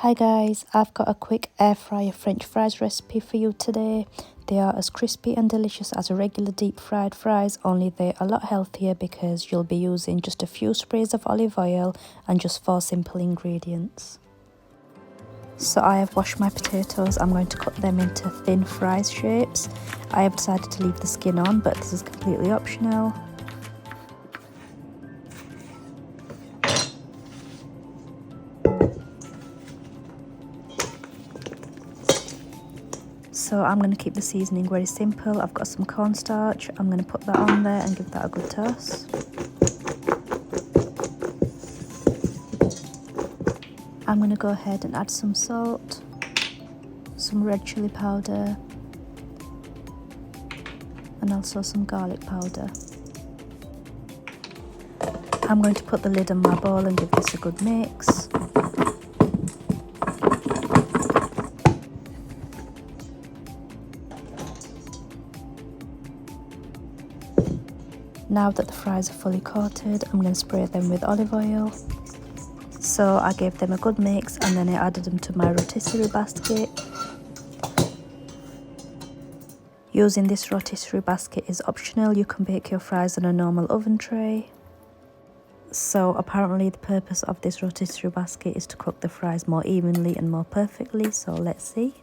Hi guys, I've got a quick air fryer french fries recipe for you today. They are as crispy and delicious as regular deep fried fries, only they're a lot healthier because you'll be using just a few sprays of olive oil and just 4 simple ingredients. So I have washed my potatoes. I'm going to cut them into thin fries shapes. I have decided to leave the skin on, but this is completely optional. So I'm going to keep the seasoning very simple. I've got some cornstarch. I'm going to put that on there and give that a good toss. I'm going to go ahead and add some salt, some red chilli powder, and also some garlic powder. I'm going to put the lid on my bowl and give this a good mix. Now that the fries are fully coated, I'm going to spray them with olive oil. So I gave them a good mix and then I added them to my rotisserie basket. Using this rotisserie basket is optional. You can bake your fries on a normal oven tray. So apparently the purpose of this rotisserie basket is to cook the fries more evenly and more perfectly, so let's see.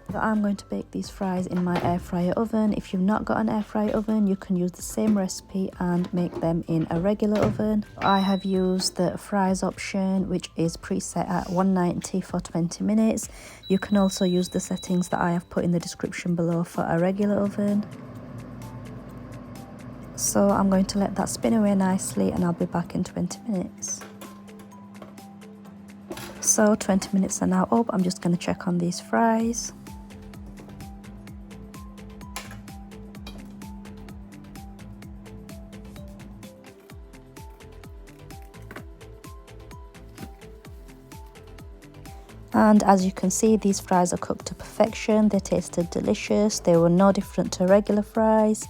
So I'm going to bake these fries in my air fryer oven. If you've not got an air fryer oven, you can use the same recipe and make them in a regular oven. I have used the fries option, which is preset at 190 for 20 minutes. You can also use the settings that I have put in the description below for a regular oven. So I'm going to let that spin away nicely and I'll be back in 20 minutes. So 20 minutes are now up. I'm just going to check on these fries. And as you can see, these fries are cooked to perfection. They tasted delicious. They were no different to regular fries.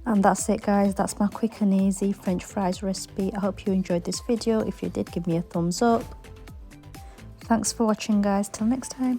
And that's it guys, that's my quick and easy French fries recipe. I hope you enjoyed this video. If you did, give me a thumbs up. Thanks for watching guys, till next time.